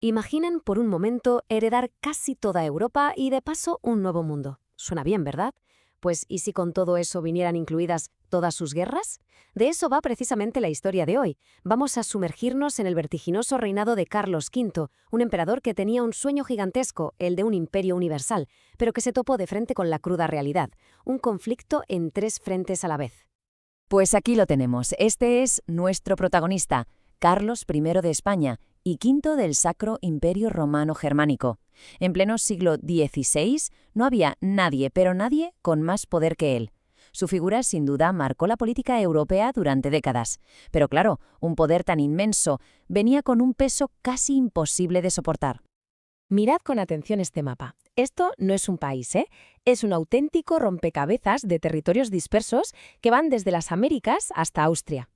Imaginen por un momento heredar casi toda Europa y de paso un nuevo mundo. Suena bien, ¿verdad? Pues ¿y si con todo eso vinieran incluidas todas sus guerras? De eso va precisamente la historia de hoy. Vamos a sumergirnos en el vertiginoso reinado de Carlos V, un emperador que tenía un sueño gigantesco, el de un imperio universal, pero que se topó de frente con la cruda realidad, un conflicto en tres frentes a la vez. Pues aquí lo tenemos. Este es nuestro protagonista, Carlos I de España y V del Sacro Imperio Romano Germánico. En pleno siglo XVI no había nadie, pero nadie, con más poder que él. Su figura, sin duda, marcó la política europea durante décadas. Pero claro, un poder tan inmenso venía con un peso casi imposible de soportar. Mirad con atención este mapa. Esto no es un país, ¿eh? Es un auténtico rompecabezas de territorios dispersos que van desde las Américas hasta Austria.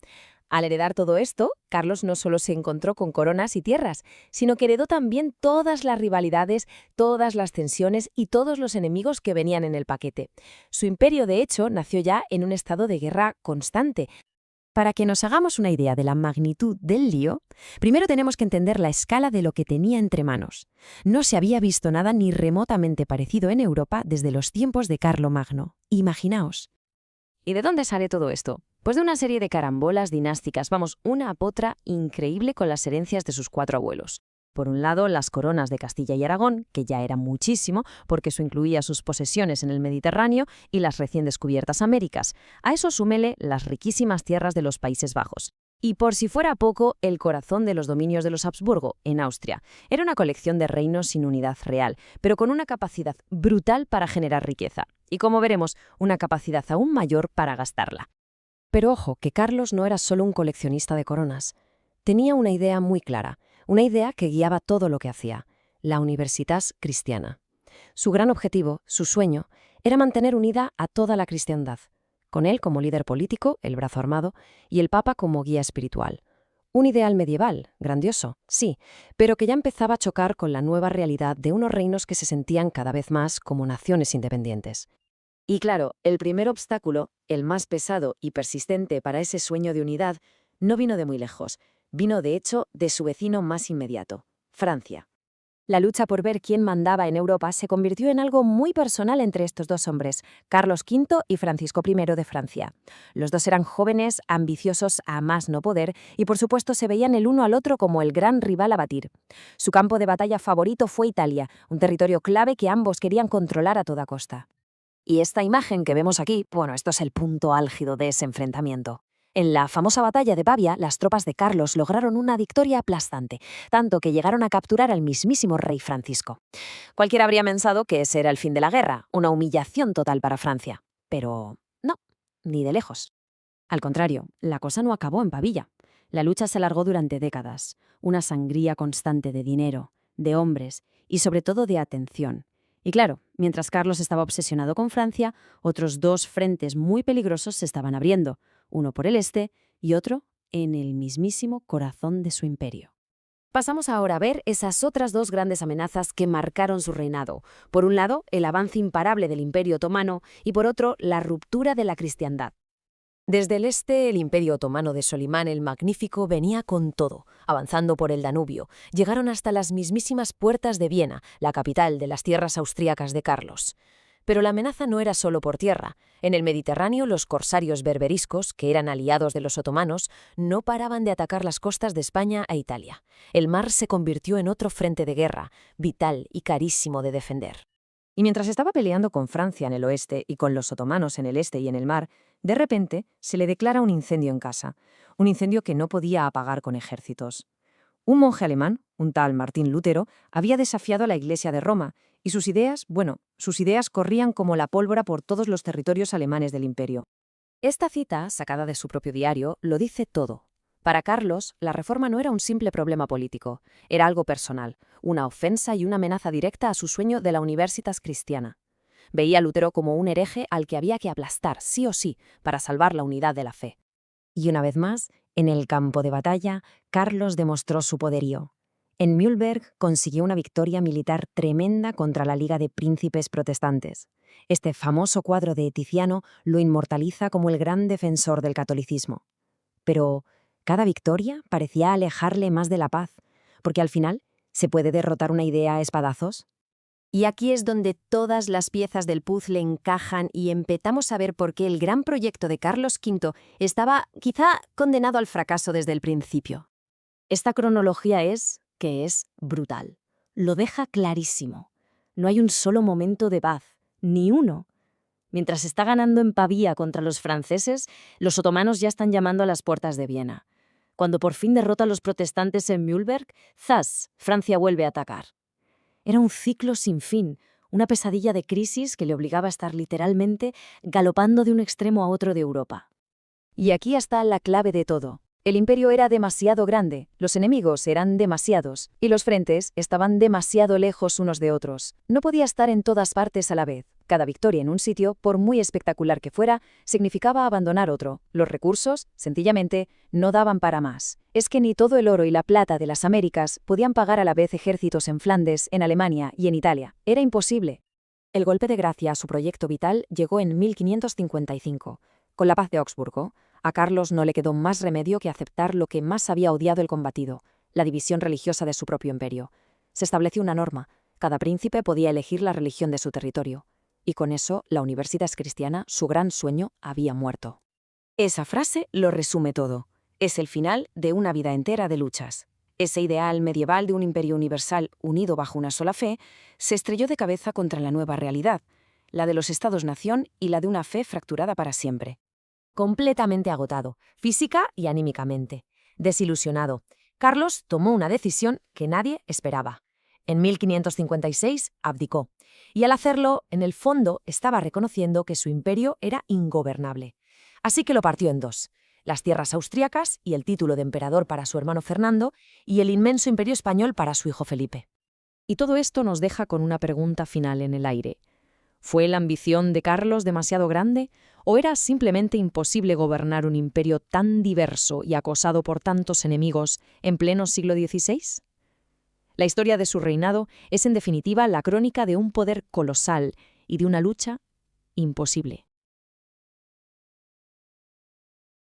Al heredar todo esto, Carlos no solo se encontró con coronas y tierras, sino que heredó también todas las rivalidades, todas las tensiones y todos los enemigos que venían en el paquete. Su imperio, de hecho, nació ya en un estado de guerra constante. Para que nos hagamos una idea de la magnitud del lío, primero tenemos que entender la escala de lo que tenía entre manos. No se había visto nada ni remotamente parecido en Europa desde los tiempos de Carlomagno. Imaginaos. ¿Y de dónde sale todo esto? Pues de una serie de carambolas dinásticas, vamos, una a otra increíble con las herencias de sus cuatro abuelos. Por un lado, las coronas de Castilla y Aragón, que ya era muchísimo, porque eso incluía sus posesiones en el Mediterráneo y las recién descubiertas Américas. A eso súmele las riquísimas tierras de los Países Bajos. Y por si fuera poco, el corazón de los dominios de los Habsburgo, en Austria. Era una colección de reinos sin unidad real, pero con una capacidad brutal para generar riqueza. Y como veremos, una capacidad aún mayor para gastarla. Pero ojo, que Carlos no era solo un coleccionista de coronas. Tenía una idea muy clara, una idea que guiaba todo lo que hacía, la Universitas Cristiana. Su gran objetivo, su sueño, era mantener unida a toda la cristiandad, con él como líder político, el brazo armado, y el Papa como guía espiritual. Un ideal medieval, grandioso, sí, pero que ya empezaba a chocar con la nueva realidad de unos reinos que se sentían cada vez más como naciones independientes. Y claro, el primer obstáculo, el más pesado y persistente para ese sueño de unidad, no vino de muy lejos, vino de hecho de su vecino más inmediato, Francia. La lucha por ver quién mandaba en Europa se convirtió en algo muy personal entre estos dos hombres, Carlos V y Francisco I de Francia. Los dos eran jóvenes, ambiciosos a más no poder y por supuesto se veían el uno al otro como el gran rival a batir. Su campo de batalla favorito fue Italia, un territorio clave que ambos querían controlar a toda costa. Y esta imagen que vemos aquí, bueno, esto es el punto álgido de ese enfrentamiento. En la famosa batalla de Pavia, las tropas de Carlos lograron una victoria aplastante, tanto que llegaron a capturar al mismísimo rey Francisco. Cualquiera habría pensado que ese era el fin de la guerra, una humillación total para Francia. Pero no, ni de lejos. Al contrario, la cosa no acabó en Pavia. La lucha se alargó durante décadas, una sangría constante de dinero, de hombres y sobre todo de atención. Y claro, mientras Carlos estaba obsesionado con Francia, otros dos frentes muy peligrosos se estaban abriendo, uno por el este y otro en el mismísimo corazón de su imperio. Pasamos ahora a ver esas otras dos grandes amenazas que marcaron su reinado. Por un lado, el avance imparable del Imperio Otomano y por otro, la ruptura de la cristiandad. Desde el este, el Imperio Otomano de Solimán el Magnífico venía con todo, avanzando por el Danubio. Llegaron hasta las mismísimas puertas de Viena, la capital de las tierras austríacas de Carlos. Pero la amenaza no era solo por tierra. En el Mediterráneo, los corsarios berberiscos, que eran aliados de los otomanos, no paraban de atacar las costas de España a Italia. El mar se convirtió en otro frente de guerra, vital y carísimo de defender. Y mientras estaba peleando con Francia en el oeste y con los otomanos en el este y en el mar, de repente se le declara un incendio en casa, un incendio que no podía apagar con ejércitos. Un monje alemán, un tal Martín Lutero, había desafiado a la Iglesia de Roma, y sus ideas corrían como la pólvora por todos los territorios alemanes del imperio. Esta cita, sacada de su propio diario, lo dice todo. Para Carlos, la reforma no era un simple problema político, era algo personal, una ofensa y una amenaza directa a su sueño de la Universitas Cristiana. Veía a Lutero como un hereje al que había que aplastar, sí o sí, para salvar la unidad de la fe. Y una vez más, en el campo de batalla, Carlos demostró su poderío. En Mühlberg consiguió una victoria militar tremenda contra la Liga de Príncipes Protestantes. Este famoso cuadro de Tiziano lo inmortaliza como el gran defensor del catolicismo. Pero cada victoria parecía alejarle más de la paz, porque al final ¿Se puede derrotar una idea a espadazos? Y aquí es donde todas las piezas del puzzle encajan y empezamos a ver por qué el gran proyecto de Carlos V estaba quizá condenado al fracaso desde el principio. Esta cronología es brutal. Lo deja clarísimo. No hay un solo momento de paz, ni uno. Mientras está ganando en Pavía contra los franceses, los otomanos ya están llamando a las puertas de Viena. Cuando por fin derrota a los protestantes en Mühlberg, ¡zas!, Francia vuelve a atacar. Era un ciclo sin fin, una pesadilla de crisis que le obligaba a estar literalmente galopando de un extremo a otro de Europa. Y aquí está la clave de todo. El imperio era demasiado grande, los enemigos eran demasiados, y los frentes estaban demasiado lejos unos de otros. No podía estar en todas partes a la vez. Cada victoria en un sitio, por muy espectacular que fuera, significaba abandonar otro. Los recursos, sencillamente, no daban para más. Es que ni todo el oro y la plata de las Américas podían pagar a la vez ejércitos en Flandes, en Alemania y en Italia. Era imposible. El golpe de gracia a su proyecto vital llegó en 1555. Con la paz de Augsburgo, a Carlos no le quedó más remedio que aceptar lo que más había odiado el combatido, la división religiosa de su propio imperio. Se estableció una norma: cada príncipe podía elegir la religión de su territorio. Y con eso, la Universitas Cristiana, su gran sueño, había muerto. Esa frase lo resume todo. Es el final de una vida entera de luchas. Ese ideal medieval de un imperio universal unido bajo una sola fe se estrelló de cabeza contra la nueva realidad, la de los estados-nación y la de una fe fracturada para siempre. Completamente agotado, física y anímicamente. Desilusionado, Carlos tomó una decisión que nadie esperaba. En 1556 abdicó, y al hacerlo, en el fondo, estaba reconociendo que su imperio era ingobernable. Así que lo partió en dos: las tierras austríacas y el título de emperador para su hermano Fernando, y el inmenso imperio español para su hijo Felipe. Y todo esto nos deja con una pregunta final en el aire. ¿Fue la ambición de Carlos demasiado grande, o era simplemente imposible gobernar un imperio tan diverso y acosado por tantos enemigos en pleno siglo XVI? La historia de su reinado es en definitiva la crónica de un poder colosal y de una lucha imposible.